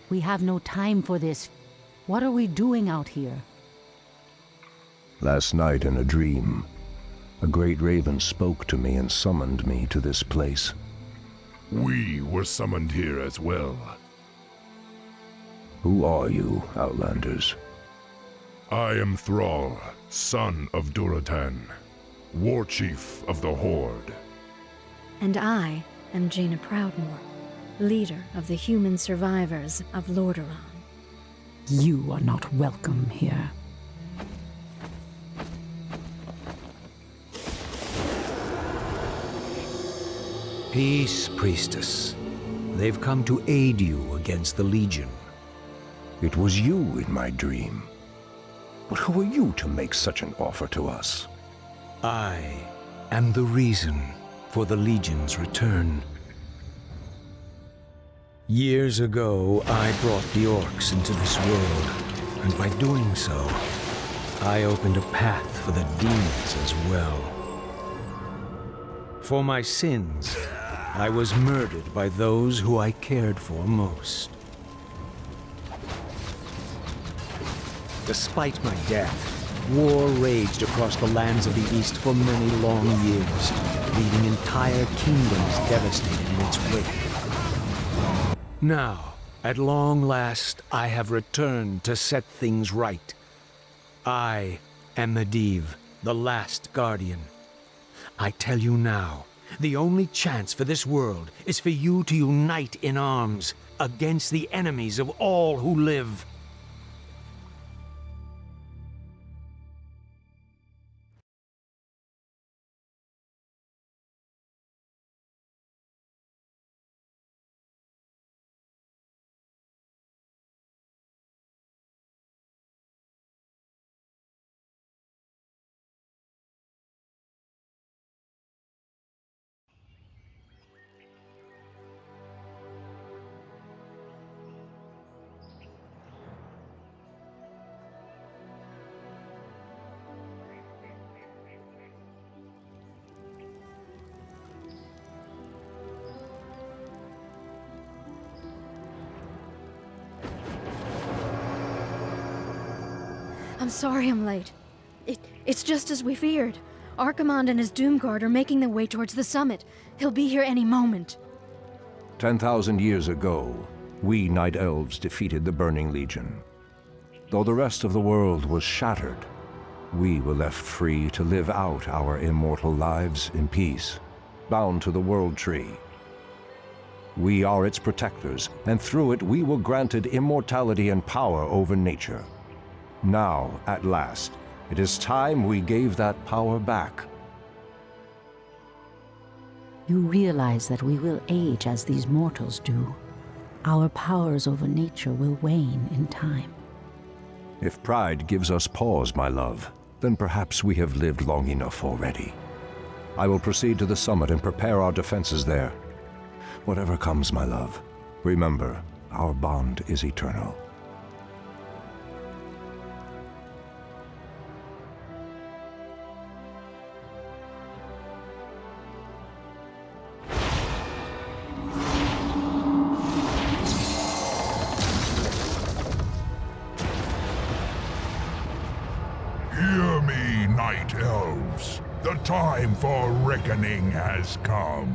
We have no time for this. What are we doing out here? Last night in a dream, a great raven spoke to me and summoned me to this place. We were summoned here as well. Who are you, Outlanders? I am Thrall, son of Duratan, war chief of the Horde. And I am Jaina Proudmoore, leader of the human survivors of Lordaeron. You are not welcome here. Peace, priestess. They've come to aid you against the Legion. It was you in my dream. But who are you to make such an offer to us? I am the reason for the Legion's return. Years ago, I brought the orcs into this world, and by doing so, I opened a path for the demons as well. For my sins, I was murdered by those who I cared for most. Despite my death, war raged across the lands of the East for many long years, leaving entire kingdoms devastated in its wake. Now, at long last, I have returned to set things right. I am Medivh, the last Guardian. I tell you now, the only chance for this world is for you to unite in arms against the enemies of all who live. I'm sorry I'm late. It's just as we feared. Archimonde and his Doomguard are making their way towards the summit. He'll be here any moment. 10,000 years ago, we Night Elves defeated the Burning Legion. Though the rest of the world was shattered, we were left free to live out our immortal lives in peace, bound to the World Tree. We are its protectors, and through it we were granted immortality and power over nature. Now, at last, it is time we gave that power back. You realize that we will age as these mortals do. Our powers over nature will wane in time. If pride gives us pause, my love, then perhaps we have lived long enough already. I will proceed to the summit and prepare our defenses there. Whatever comes, my love, remember, our bond is eternal. Hear me, Night Elves. The time for reckoning has come.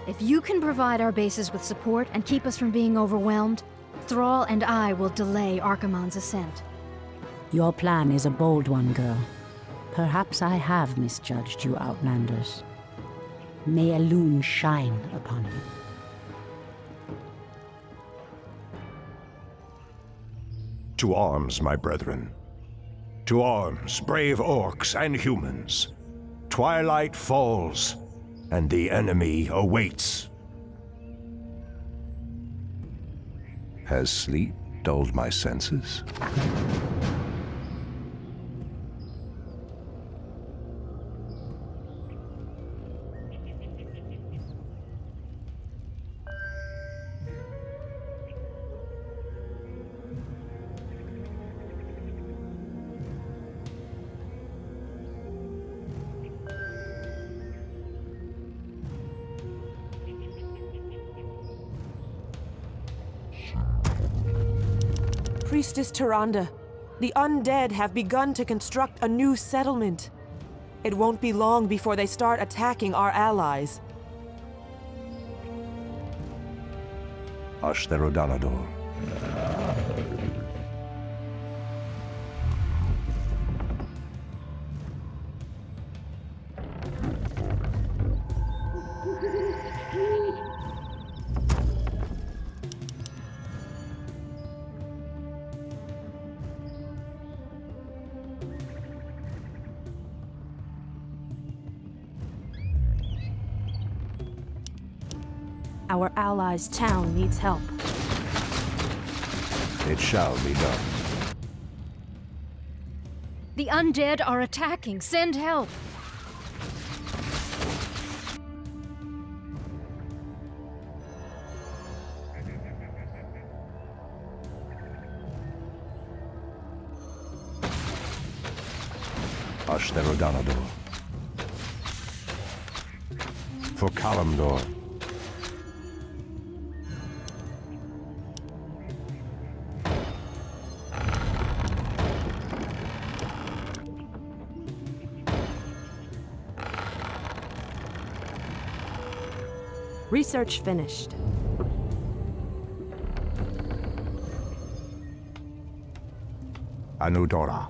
If you can provide our bases with support and keep us from being overwhelmed, Thrall and I will delay Archimonde's ascent. Your plan is a bold one, girl. Perhaps I have misjudged you, Outlanders. May Elune shine upon you. To arms, my brethren. To arms, brave orcs and humans. Twilight falls, and the enemy awaits. Has sleep dulled my senses? Priestess Tyrande, the undead have begun to construct a new settlement. It won't be long before they start attacking our allies. Ashtherodanador. Our allies' town needs help. It shall be done. The undead are attacking. Send help. Ashtherodanador. For Kalimdor. Research finished. Anudora.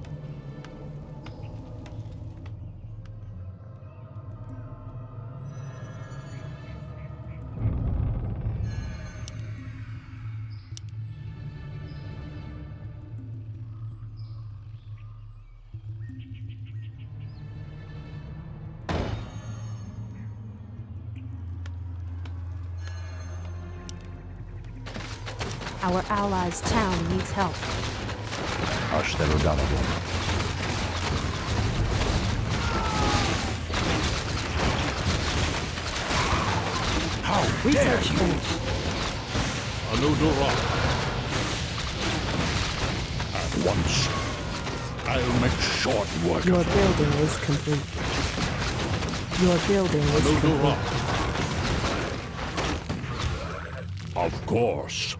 Our allies' town needs help. Ashtherodanador. How Research dare you! finished. Anudora. At once. I'll make short work Your of her. building is complete. Your building is Anudora. complete. Of course.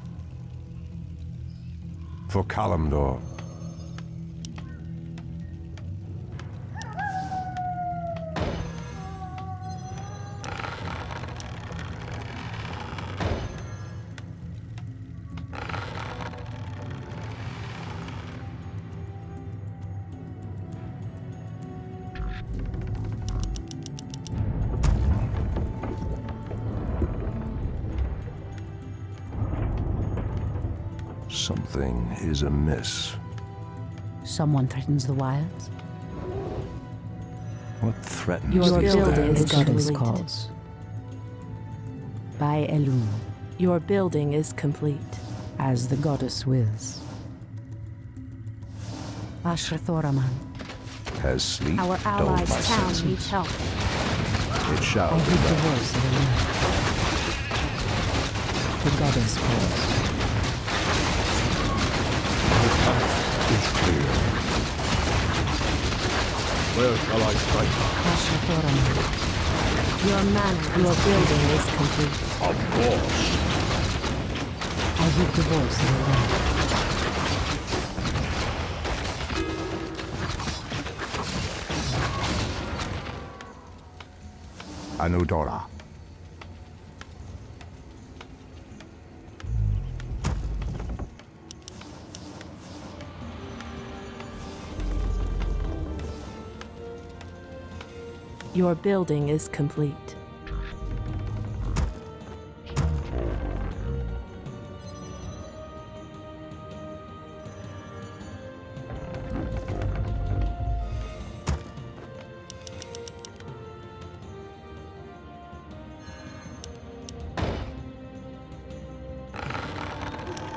For Kalimdor. Something is amiss. Someone threatens the wilds? What threatens Your these building lands? is The goddess complete. calls. By Elun, Your building is complete. as the goddess wills. Ashrathoraman, Has sleep Our dulled allies' my town senses? needs help. It shall I be heard the done. voice of Elun. The goddess calls. Is clear. Where shall I strike? Ashrathoraman, Your building is complete. Of course. I heard the voice of Elun. Anudora. Your building is complete.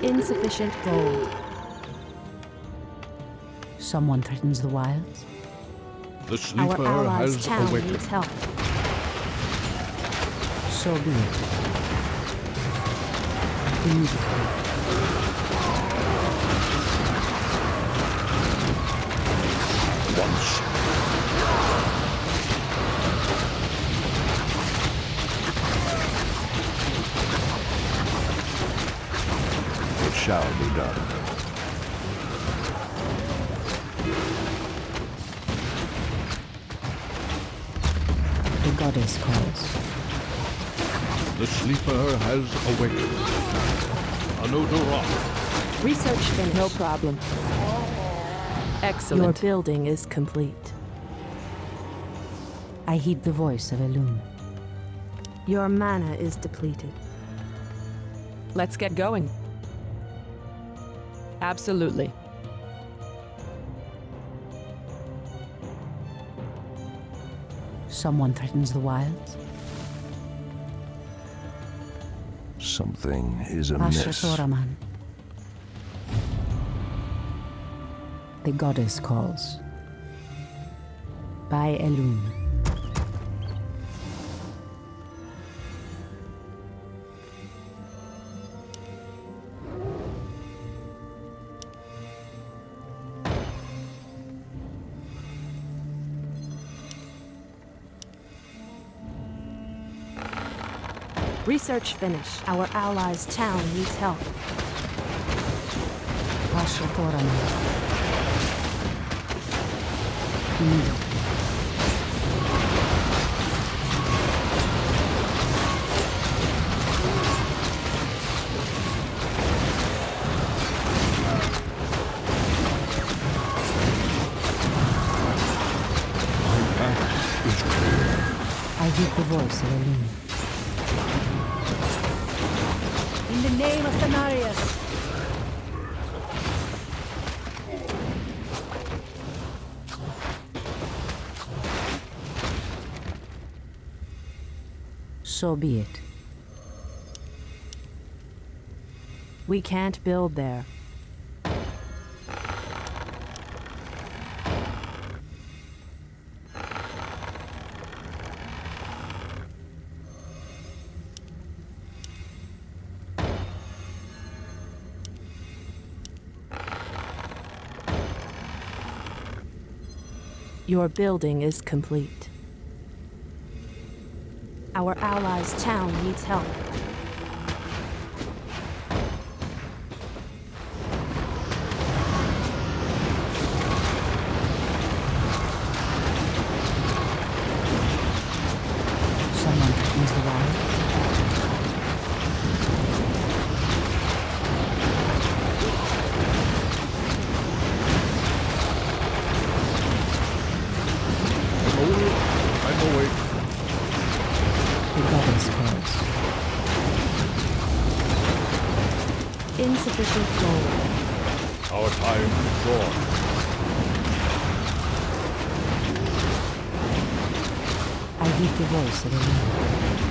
Insufficient gold. Someone threatens the wilds? The Our sleeper allies' has town awakened. needs help. So be it. Immediately. Once. It shall be done. The goddess calls. The sleeper has awakened. Anodora. Research finished. No problem. Excellent. Your building is complete. I heed the voice of Elune. Your mana is depleted. Let's get going. Absolutely. Someone threatens the wilds. Something is amiss. Ashrasoraman. The goddess calls. By Elune. Research finished. Our allies' town needs help. Ashrasoraman. I hear the voice of Elune. In the name of Thanarius. So be it. We can't build there. Your building is complete. Our allies' town needs help. Someone threatens the wild. I'm awake. The goddess calls. Insufficient gold. Our time is short. I heed the voice of Elune.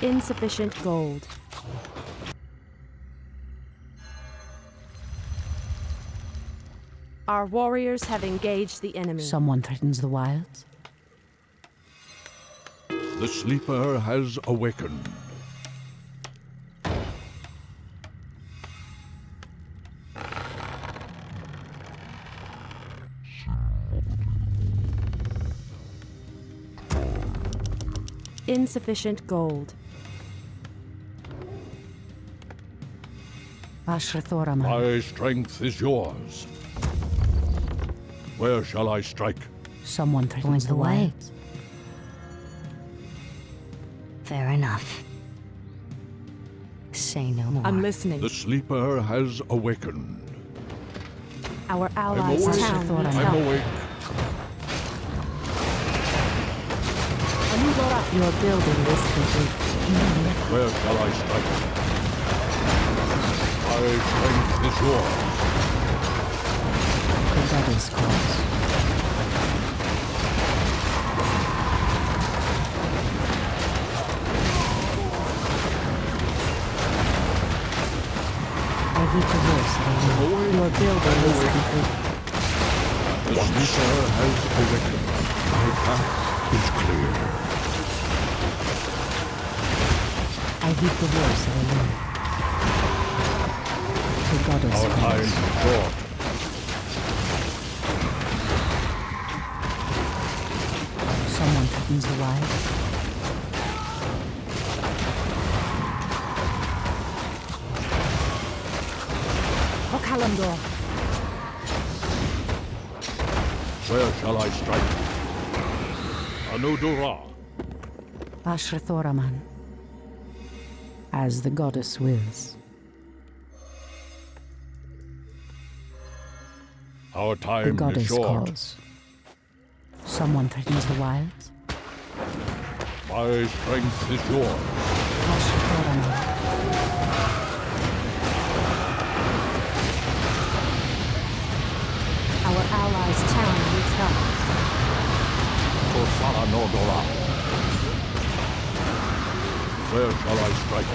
Insufficient gold. Our warriors have engaged the enemy. Someone threatens the wilds. The sleeper has awakened. Insufficient gold. Ashrasoraman. My strength is yours. Where shall I strike? Someone threatens the wilds. Fair enough. Say no more. I'm listening. The sleeper has awakened. Our I'm allies' awake. town needs I'm help. awake. Your building is complete. Where shall I strike? My strength is yours. The goddess calls. I heed the voice of Elune. Your building is complete. The sleeper has awakened. My path is clear. I heed the voice of Elune. The goddess Our time calls. is short. threatens the wild. Okalandor. Where shall I strike? Anudura. Ashrathoraman. As the goddess wills. Our The time is goddess short. calls. Someone threatens the wilds. My strength is yours. Ashrathoraman. Our allies' town needs help. Tosala Nodora. Where shall I strike?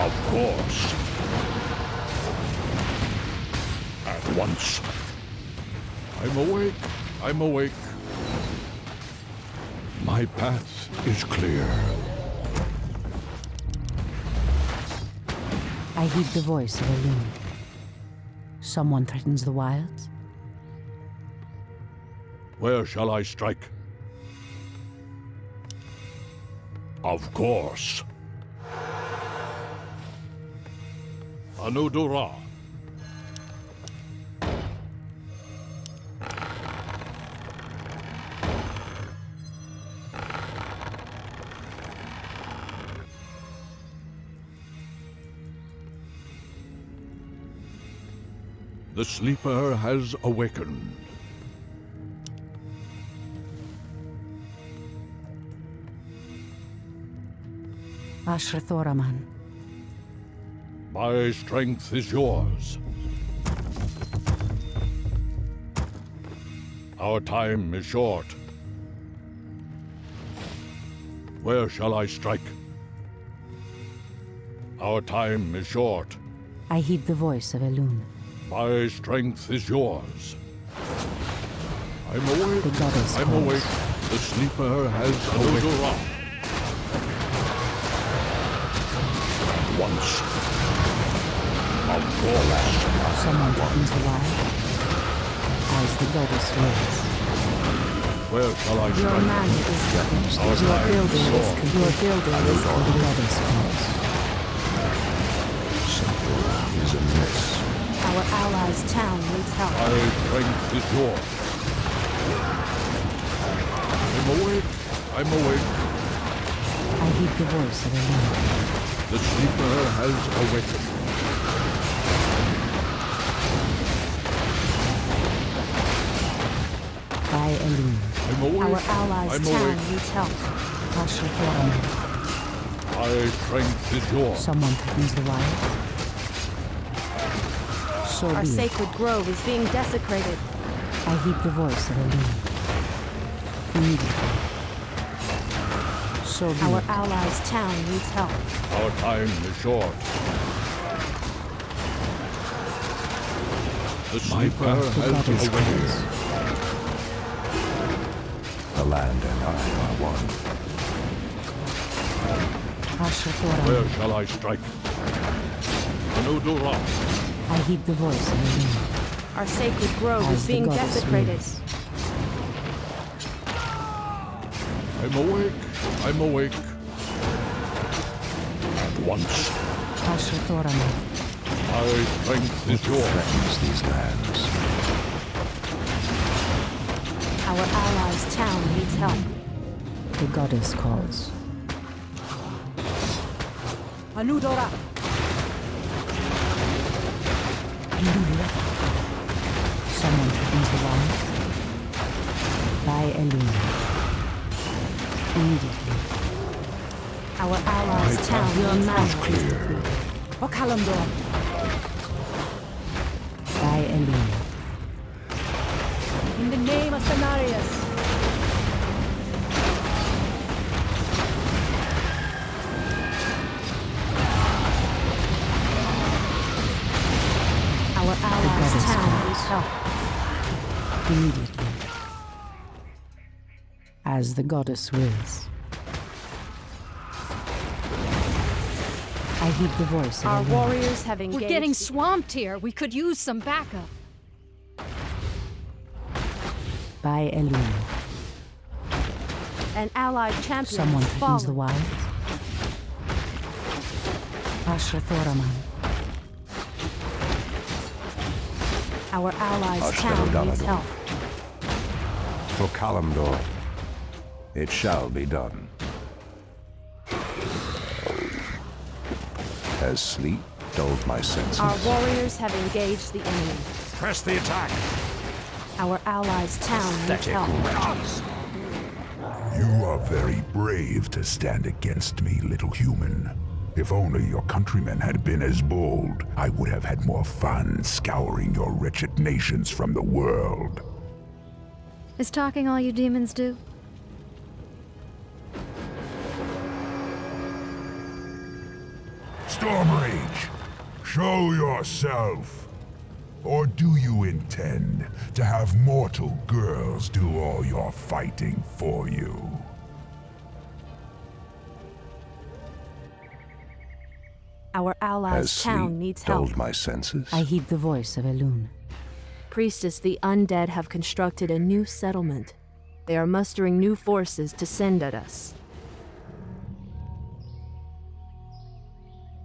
Of course. At once. I'm awake. I'm awake. My path is clear. I heed the voice of Elune. Someone threatens the wilds. Where shall I strike? Of course. Anudura. The sleeper has awakened. Ashrathoraman. My strength is yours. Our time is short. Where shall I strike? Our time is short. I heed the voice of Elune. My strength is yours. I'm awake. The goddess I'm calls. awake. The sleeper has awakened. Once. Of course. Someone threatens the wild. As the goddess wills. Where shall I Your strike? man is finished. Our Your time building is is short. complete. Your building is complete. The goddess calls. Something is amiss. Our allies' town needs help. My strength is yours. I'm awake. I'm awake. I heed the voice of Elune. The sleeper has awakened. By Elune. I'm awake. Our allies' I'm town awake. needs help. Ashrathoraman. My strength is yours. Someone threatens the wild. So Our be it. sacred grove is being desecrated. I heed the voice of Elune. Immediately. So be Our it. allies' town needs help. Our time is short. The sleeper path The has goddess awakened. calls. The land and I are one. Ashrathoraman. Where shall I strike? Anudura. I heed the voice of Elune. Our sacred grove As is the being goddess desecrated. wills. I'm awake. I'm awake. At once. Ashrathoraman. My strength is yours. Threatens these lands. Our allies' town needs help. The goddess calls. Anudora. Someone threatens the wild. By Elune. Immediately. Our allies' My town path needs is help. clear. Okalandor. By Elune. In the name of Cenarius. Our allies' goddess town calls. needs help. Immediately. As the goddess wills. I heed the voice of Our Elune. warriors have engaged. We're getting swamped here. We could use some backup. By Elune. An allied champion Someone has threatens the fallen. wild. Ashrathoraman. Our allies' town needs help. For Kalimdor, it shall be done. Has sleep dulled my senses? Our warriors have engaged the enemy. Press the attack! Our allies' town needs help. You are very brave to stand against me, little human. If only your countrymen had been as bold, I would have had more fun scouring your wretched nations from the world. Is talking all you demons do? Stormrage, show yourself. Or do you intend to have mortal girls do all your fighting for you? Our Has allies' sleep town needs help. dulled my senses? I heed the voice of Elune. Priestess, the undead have constructed a new settlement. They are mustering new forces to send at us.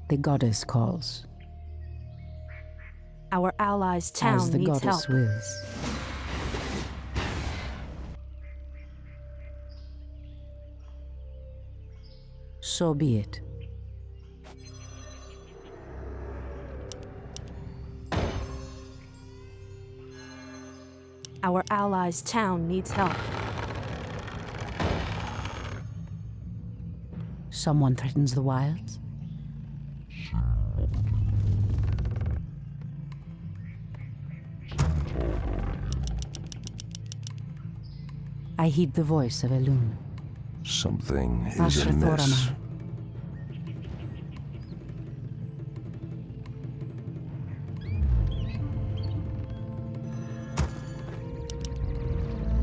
The goddess calls. Our allies' town As the needs goddess help. wills. So be it. Our allies' town needs help. Someone threatens the wilds. I heed the voice of Elune. Something is amiss. Ashrathoraman.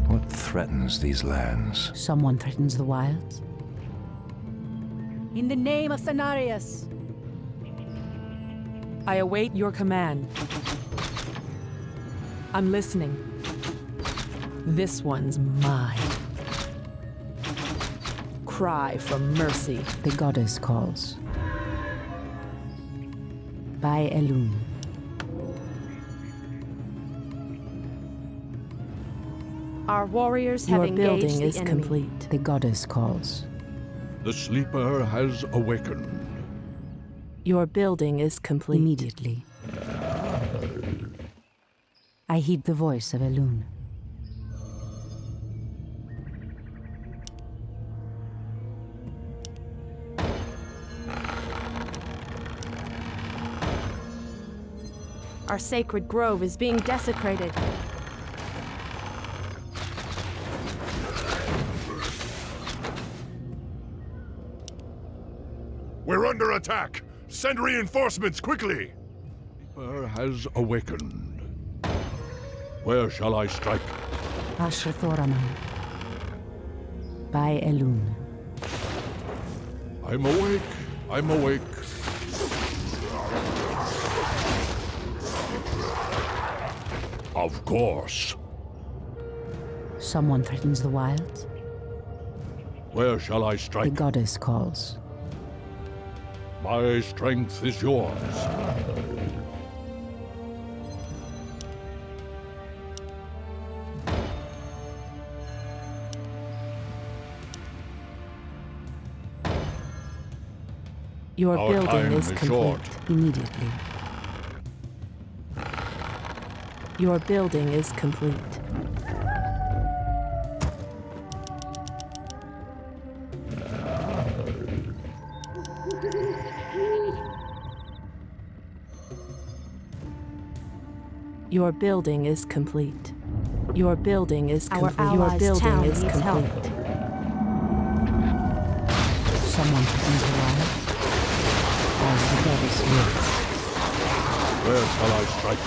What threatens these lands? Someone threatens the wilds. In the name of Cenarius. I await your command. I'm listening. This one's mine. Cry for mercy. The goddess calls. By Elune. Our warriors have Your engaged building the is enemy. complete. The goddess calls. The sleeper has awakened. Your building is complete. Immediately. I heed the voice of Elune. Our sacred grove is being desecrated. We're under attack! Send reinforcements quickly! Sleeper has awakened. Where shall I strike? Ashrathoraman. By Elune. I'm awake. I'm awake. Of course. Someone threatens the wilds. Where shall I The strike? goddess calls. My strength is yours. Your Our building time is is complete. short. Immediately. Your building is complete. Your building is complete. Your building is complete. Your building is complete. Someone threatens the wilds. As the goddess wills. Where shall I strike?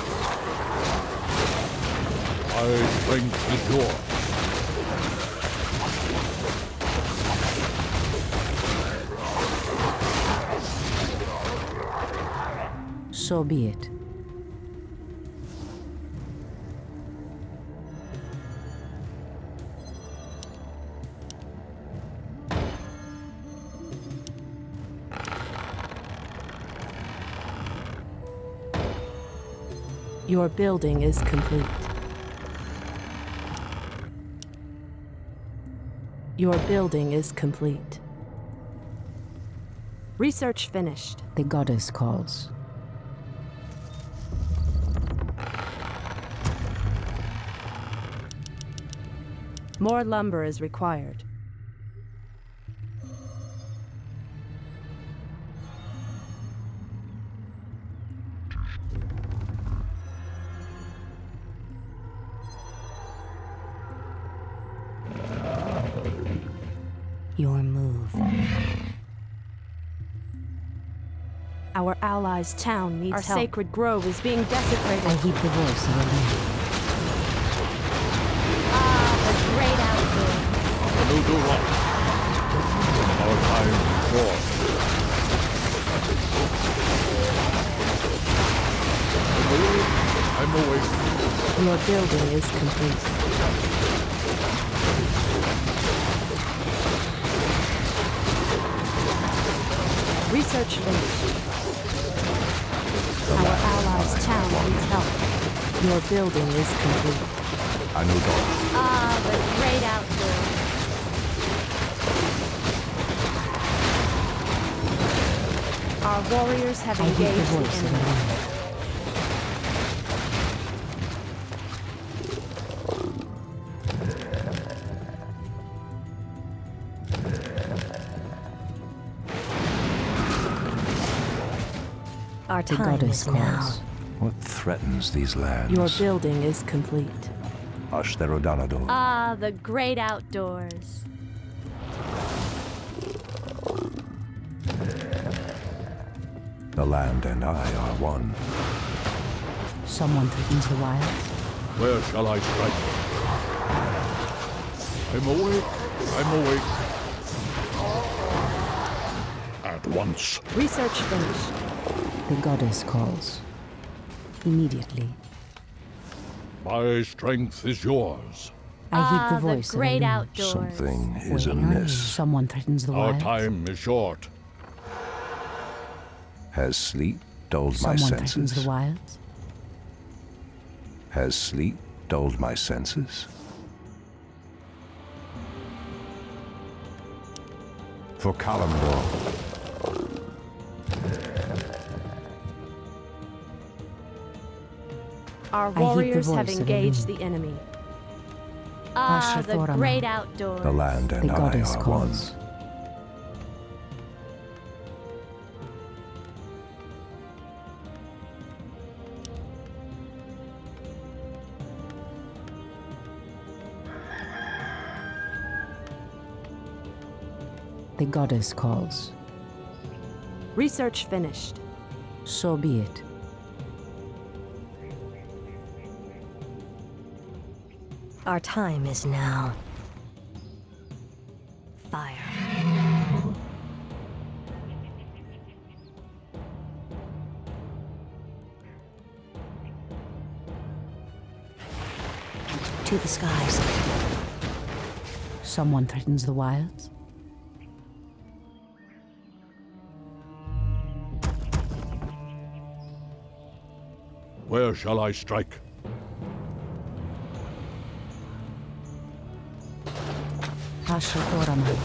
My strength is yours. So be it. Your building is complete. Your building is complete. Research finished. The goddess calls. More lumber is required. Your move. Our allies' town needs Our help. sacred grove is being desecrated. I heed the voice of Elune. The great outdoors. You do what? Our time is short. I'm awake. Your building is complete. Research finished. Our allies' town needs help. Your building is complete. I know dog. The great outdoors. Our warriors have I heed the engaged the voice of enemy. Elune. Our The time goddess is now. calls. What threatens these lands? Your building is complete. Ashtherodanador. The great outdoors. The land and I are one. Someone threatens the wilds. Where shall I strike? I'm awake. I'm awake. At once. Research finished. The goddess calls. Immediately. My strength is yours. I heed the voice great of Elune. outdoors. Something is Waiting on you. amiss. Someone threatens the Our wilds. time is short. Has sleep dulled my Someone threatens senses? the wilds. Has sleep dulled my senses? For Kalimdor. Our I heed the warriors have voice of engaged Elune. the enemy. The great outdoors. The land and The I goddess are calls. one. The goddess calls. Research finished. So be it. Our time is now. Fire. To the skies. Someone threatens the wilds. Where shall I strike? Ashatoraman.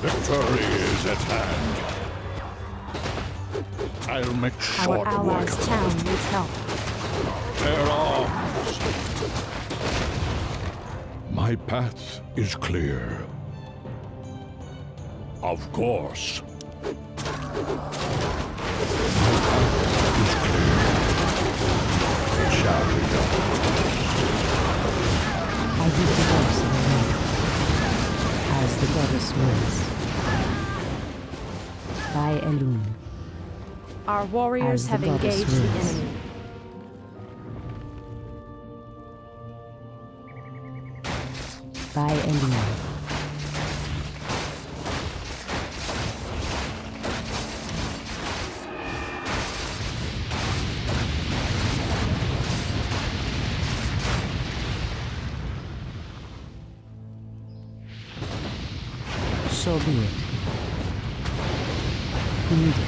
Victory is at hand. I'll make Our short work allies' of town them. needs help. Their arms. My path is clear. Of course. It shall be done. I heed the voice of Elune. As the goddess wills. By Elune. Our warriors As the have goddess engaged the wills. enemy. By Elune. So be it. Immediately.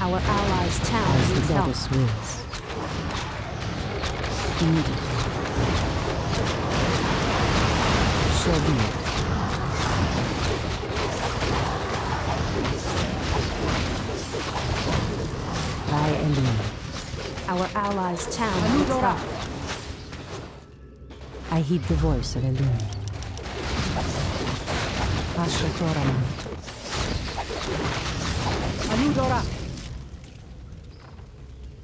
Our allies' town As the needs help. goddess wills. Immediately. So be it. By Elune. Our allies' town needs help. I heed the voice of Elune. Ashatoraman. Anudora!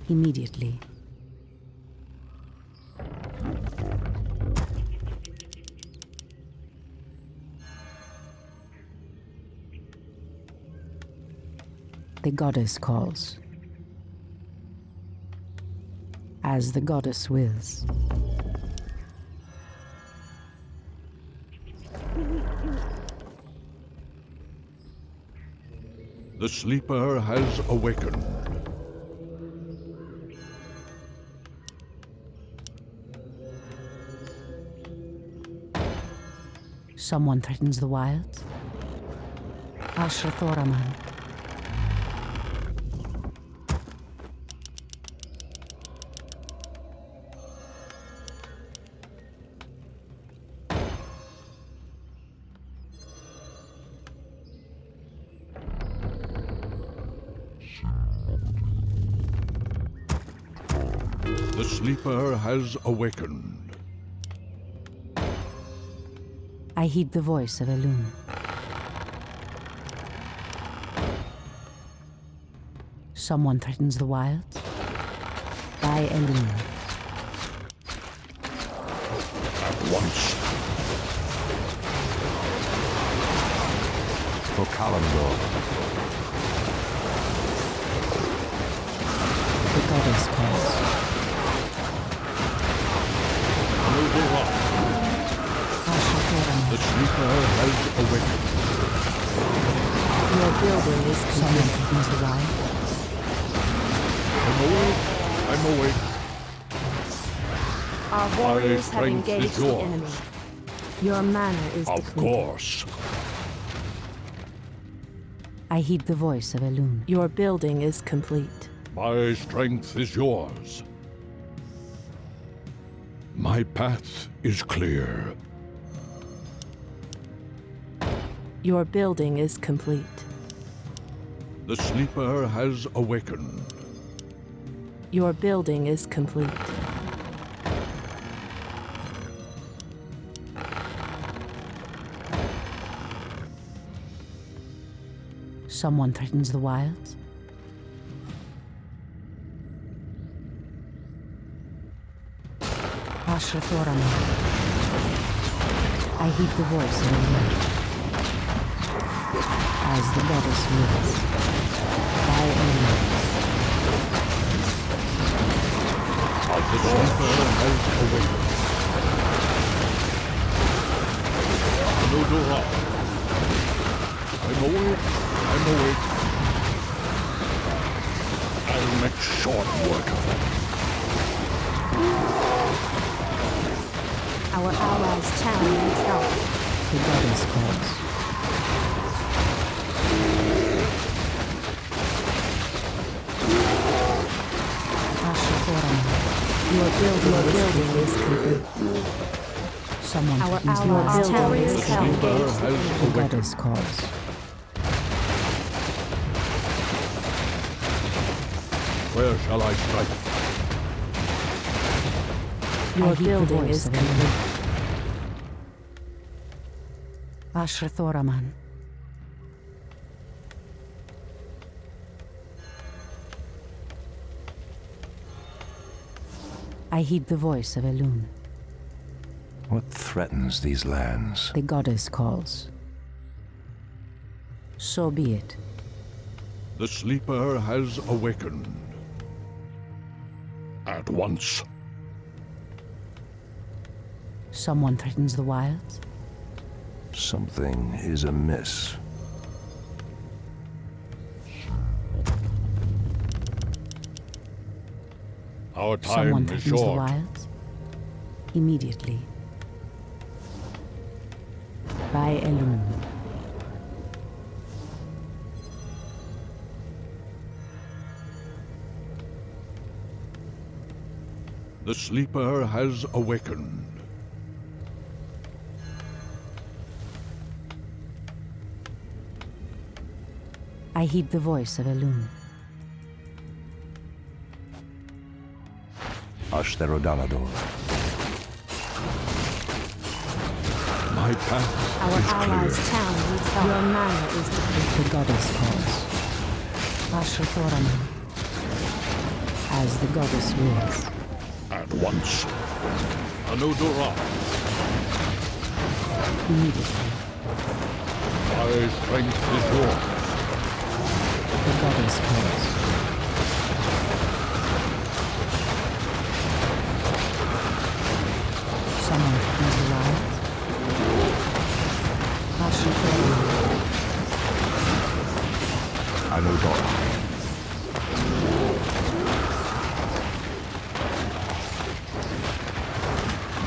Immediately. The goddess calls. As the goddess wills. The sleeper has awakened. Someone threatens the wilds. Ashrathoraman. The sleeper has awakened. I heed the voice of Elune. Someone threatens the wilds. By Elune. At once. For Kalimdor. The goddess calls. The sleeper has awakened. Your building is Someone complete. threatens the wild. I'm awake. I'm awake. Our warriors have strength is engaged the yours. enemy. Your manor is Of depleted. course. I heed the voice of Elune. Your building is complete. My strength is yours. My path is clear. Your building is complete. The sleeper has awakened. Your building is complete. Someone threatens the wilds. Ashrathoraman. I heed the voice of Elune. As the goddess wills. By Elune. The sleeper has awakened. Anudora. I'm awake. I'm awake. I'll make short work of it. Our allies' town needs help. The goddess calls. Ashrathoraman. Your building is complete. Someone Our threatens the allies' wilds. town The is sleeper engaged. has The awakened. goddess calls. Where shall I strike? Your I heed the building voice is of complete. Elune. Ashrathoraman. I heed the voice of Elune. What threatens these lands? The goddess calls. So be it. The sleeper has awakened. At once. Someone threatens the wilds. Something is amiss. Our Someone time is threatens the short. wilds. Immediately. By Elune. The sleeper has awakened. I heed the voice of Elune. Ashtherodanador. My path Our is allies' clear. town needs help. Your mana is depleted. The goddess calls. Ashrathoraman. As the goddess wills. At once. Anudora. Immediately. My strength is yours. The goddess calls. Someone is alive. Ashrathoraman. Anudora.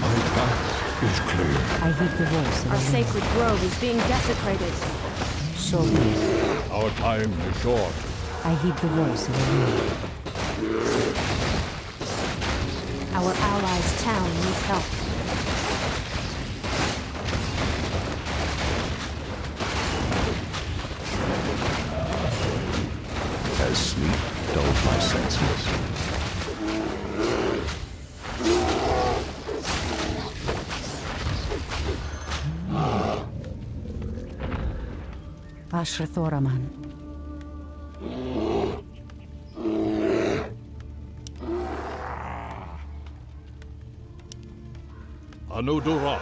My path is clear. I heed the voice of Our Elune. sacred grove is being desecrated. So be it. Our time is short. I heed the voice of Elune. Our allies' town needs help. As sleep dulled my senses. Ashrathoraman. Anudora.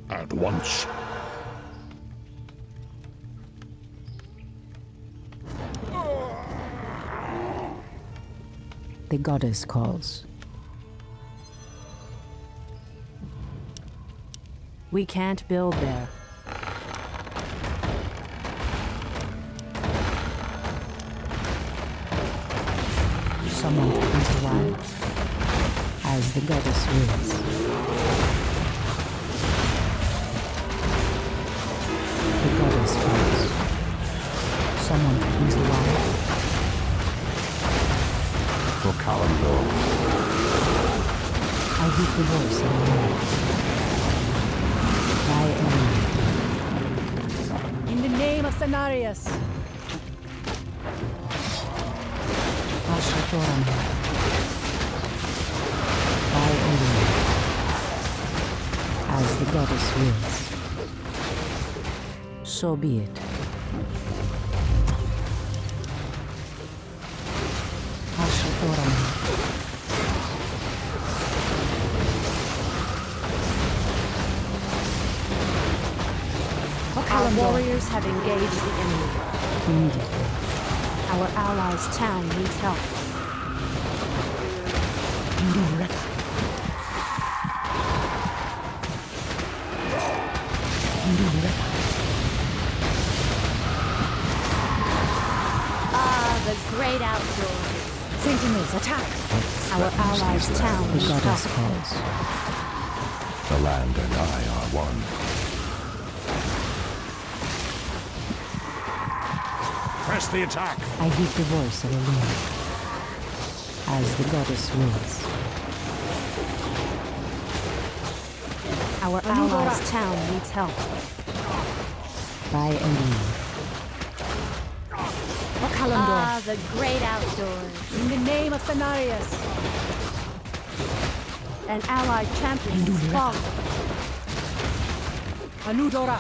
At once. The goddess calls. We can't build there. Someone threatens the wild. As the goddess wills. The goddess calls. Someone threatens the wild. For Kalimdor. I heed the voice of the Lord. In the name of Cenarius. Ashrathoraman. By Odin. As the goddess wills. So be it. Ashrathoraman. Our warriors have engaged the enemy. Immediately. Our allies' town needs help. The great outdoors. Sentinels, attack! Our allies' town The needs goddess help. calls. The land and I are one. Press the attack. I heed the voice of Elune. As the goddess wills. Our allies' town needs help. By Elune. The great outdoors. In the name of Cenarius. An allied champion is fallen. Anudora.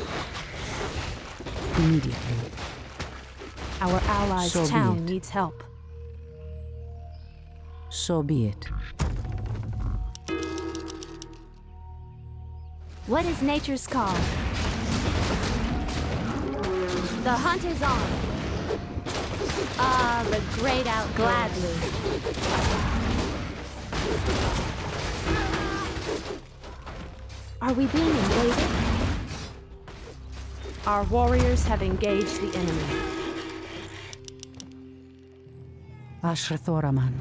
Immediately. Our allies' So be town it. needs help. So be it. What is nature's call? The hunt is on. The great out gladly. Are we being invaded? Our warriors have engaged the enemy. Ashrathoraman.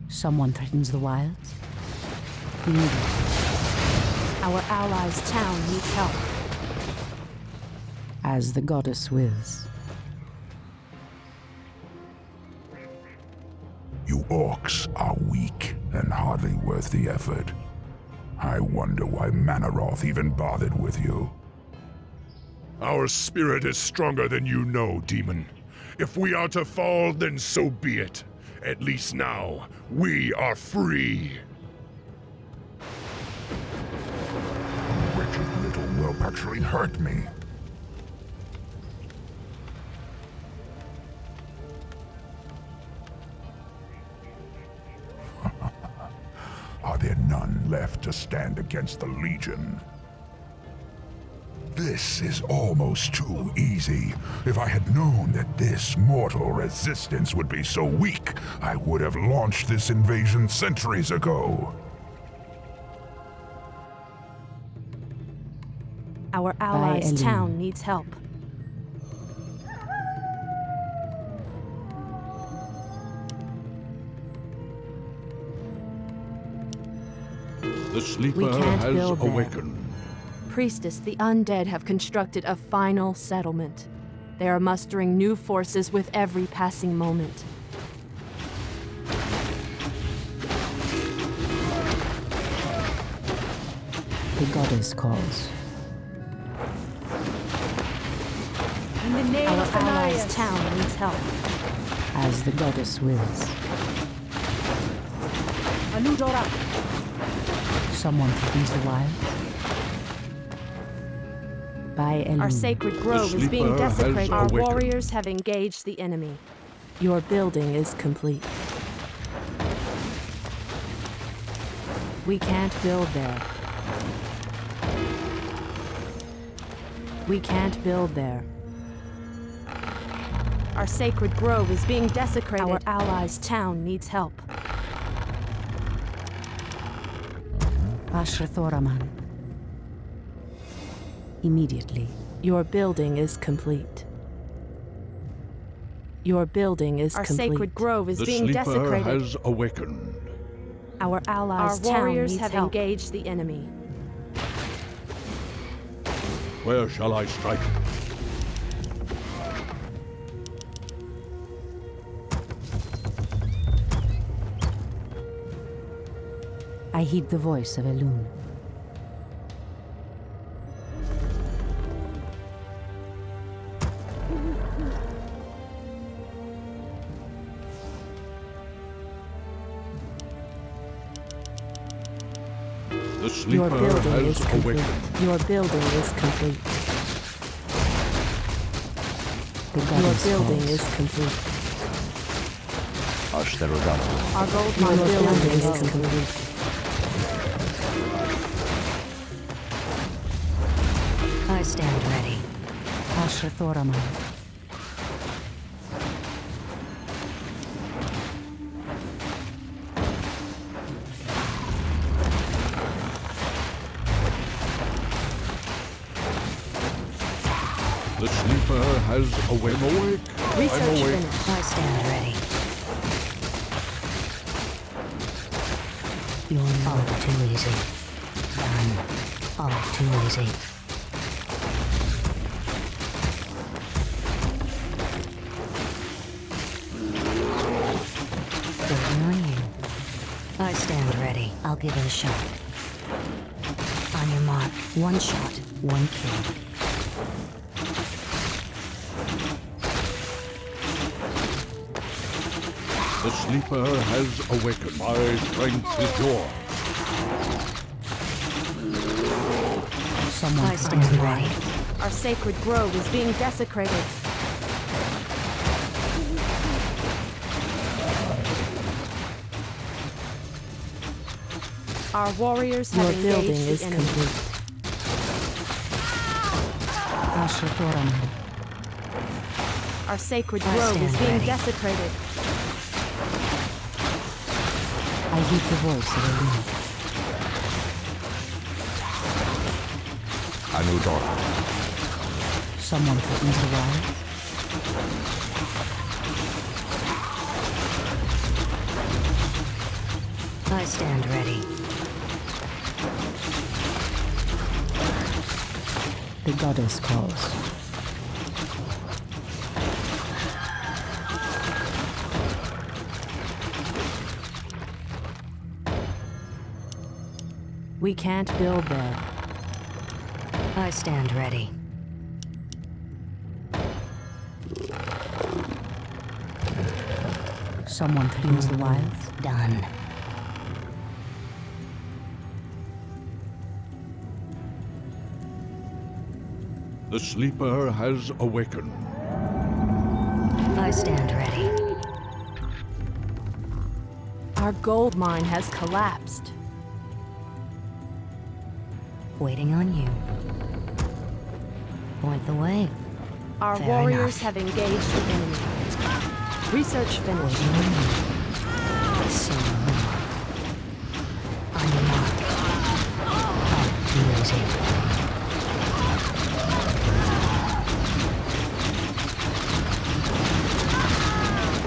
Someone threatens the wilds? Immediately. Our allies' town needs help. As the goddess wills. You orcs are weak and hardly worth the effort. I wonder why Manaroth even bothered with you. Our spirit is stronger than you know, demon. If we are to fall, then so be it. At least now, we are free. Wretched little whelp actually hurt me. Are there none left to stand against the Legion? This is almost too easy. If I had known that this mortal resistance would be so weak, I would have launched this invasion centuries ago. Our allies' Elune. town needs help. The sleeper We can't has build there. awakened. Priestess, the undead have constructed a final settlement. They are mustering new forces with every passing moment. The goddess calls. In the name Our of allies' Fenarius. town needs help. As the goddess wills. Anudora. Someone threatens the wild. By Elune. Our sacred grove is being sleeper has desecrated. Our awakened. warriors have engaged the enemy. Your building is complete. We can't build there. We can't build there. Our sacred grove is being desecrated. Our allies' town needs help. Ashrathoraman. Immediately. Your building is complete. Your building is complete. Our sacred grove is The being sleeper desecrated. has awakened. Our allies' warriors have engaged the enemy. Where shall I strike? I heed the voice of Elune. The Your sleeper building is has complete. awakened. Your building is complete. The Your goddess building calls. is complete. Ashtarodam. Our gold Your mine building building is is complete. I stand ready. Ashrathoraman. The sleeper has awakened. I'm awake. Research I'm awake. finished. I stand ready. You're all too easy. Done. All too easy. I stand ready. I'll give it a shot. On your mark. One shot, one kill. The sleeper has awakened. My strength is yours. Someone I threatens stand the ready. wild. Our sacred grove is being desecrated. Our warriors have Your engaged building the is enemy. complete. Ashrathoraman. Our sacred I grove is stand being ready. desecrated. I heed the voice of Elune. Anudora. Someone threatens the wild. I stand ready. The goddess calls. We can't build there. I stand ready. Someone cleans the wilds. Done. The sleeper has awakened. I stand ready. Our gold mine has collapsed. Waiting on you. Point the way. Our Fair warriors enough. have engaged the enemy. Research finished. Waiting on you. See no more. On your mark. Amazing.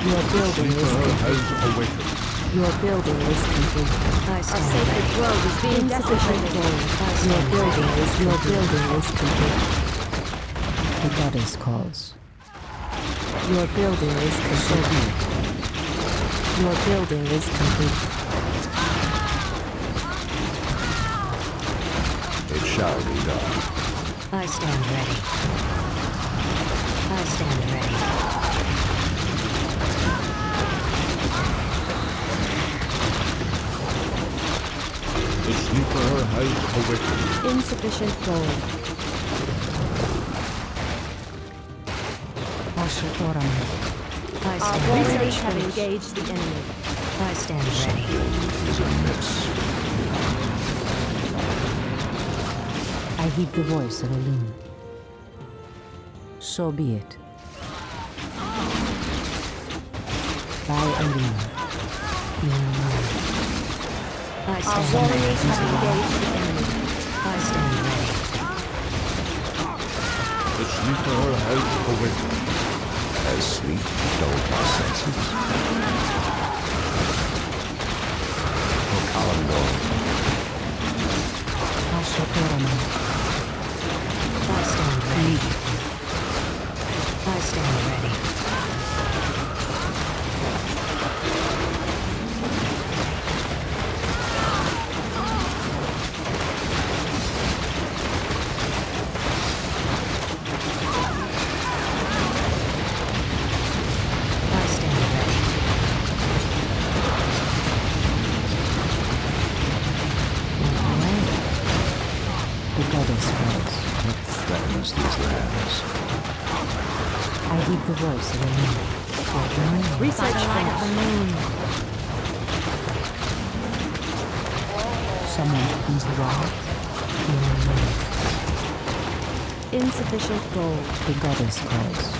Your building is complete. Has awakened. Your building is complete. I Our stand sacred ready. grove is being desecrated. Your building is complete. The goddess calls. Your building is complete. Your building is complete. It shall be done. I stand ready. I stand ready. The sleeper has awakened. Insufficient gold. I Our stand warriors ready. have engaged the enemy. I stand ready. Is amiss. I heed the voice of a loon. So be it. By a loon. I Our stand warriors ready. have engaged the enemy. I stand ready. The sleeper has awakened. As sleep dulled my senses. For Kalimdor, I stand ready. I stand ready. I stand ready. The goddess calls. what threatens these lands? I heed the voice of a loon. Research finished. Someone cleans the wild. Insufficient gold. The goddess calls.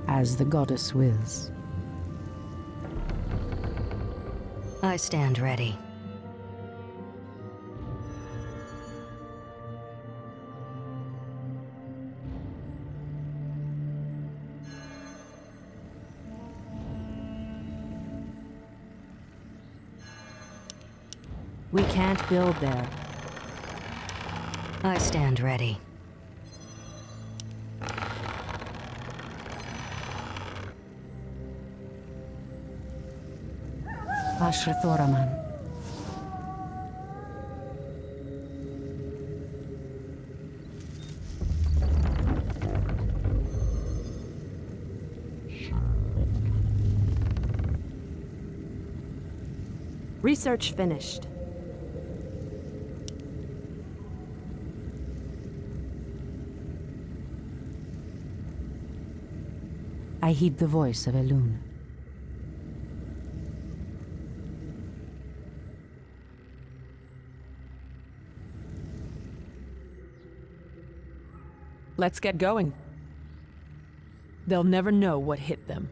As the goddess wills. I stand ready. We can't build there. I stand ready. Ashrathoraman. Research finished. I heed the voice of a loon. Let's get going. They'll never know what hit them.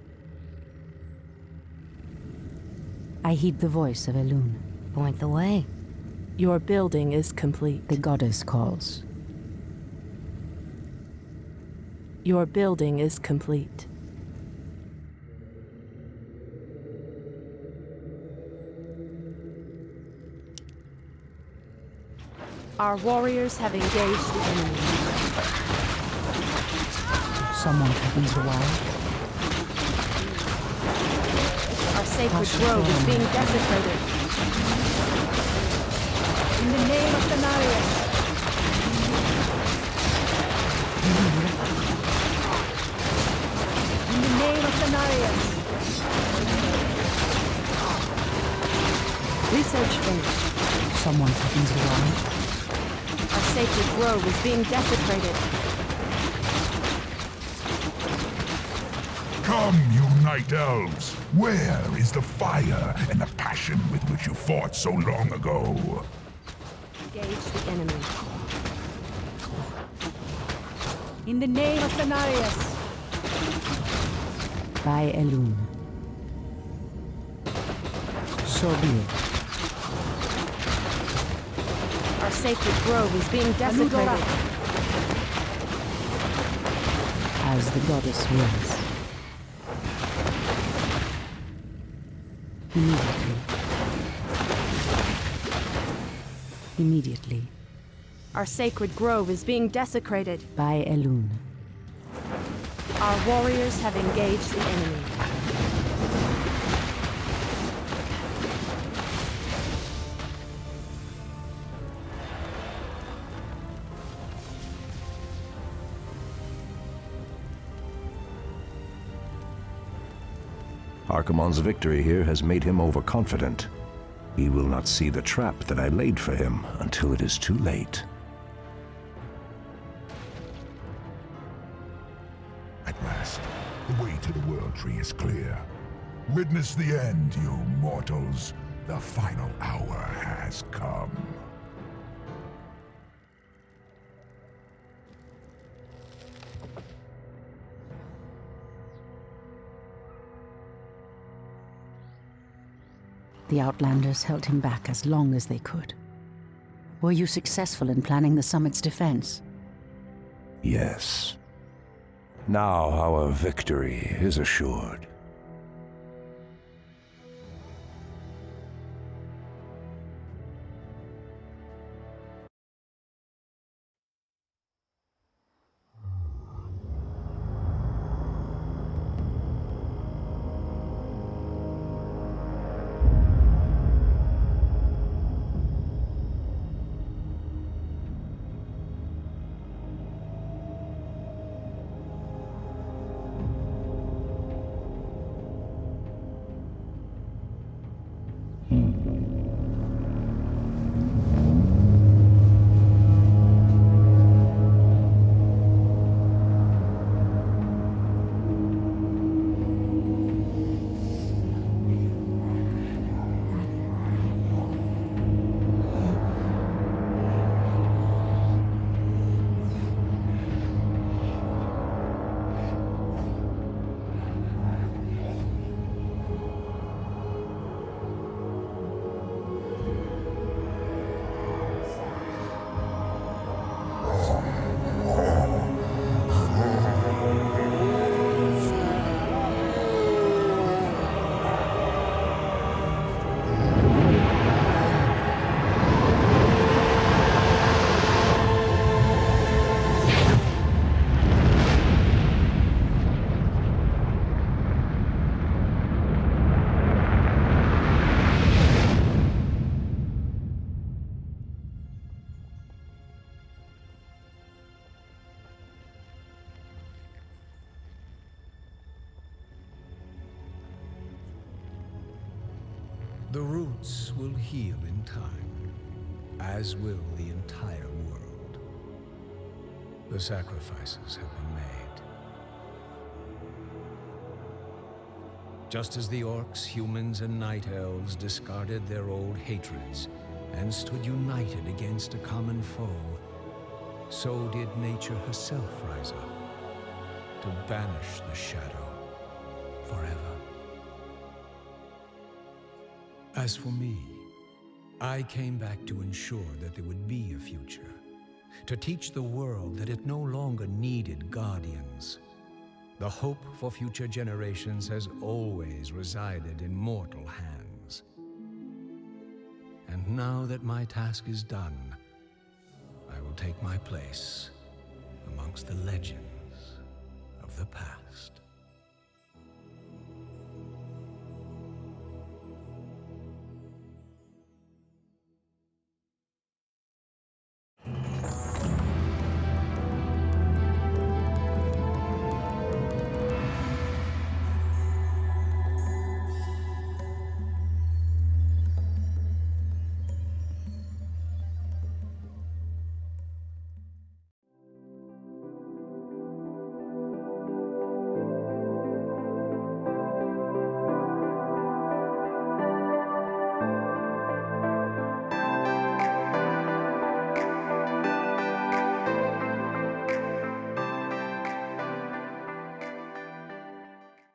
I heed the voice of a loon. Point the way. Your building is complete. The goddess calls. Your building is complete. Our warriors have engaged the enemy. Someone happens the wild. Our sacred grove is being desecrated. In the name of Cenarius. In the name of Cenarius. Research finished. Someone happens the wild. Our sacred grove is being desecrated. Come, you night elves! Where is the fire and the passion with which you fought so long ago? Engage the enemy. In the name of Cenarius. By Elune. So be it. Our sacred grove is being desecrated. As the goddess wills. Immediately. Our sacred grove is being desecrated. By Elune. Our warriors have engaged the enemy. Archimonde's victory here has made him overconfident. He will not see the trap that I laid for him until it is too late. At last, the way to the World Tree is clear. Witness the end, you mortals. The final hour has come. The Outlanders held him back as long as they could. Were you successful in planning the summit's defense? Yes. Now our victory is assured. The roots will heal in time, as will the entire world. The sacrifices have been made. Just as the orcs, humans, and night elves discarded their old hatreds and stood united against a common foe, so did nature herself rise up to banish the shadow forever. As for me, I came back to ensure that there would be a future, to teach the world that it no longer needed guardians. The hope for future generations has always resided in mortal hands. And now that my task is done, I will take my place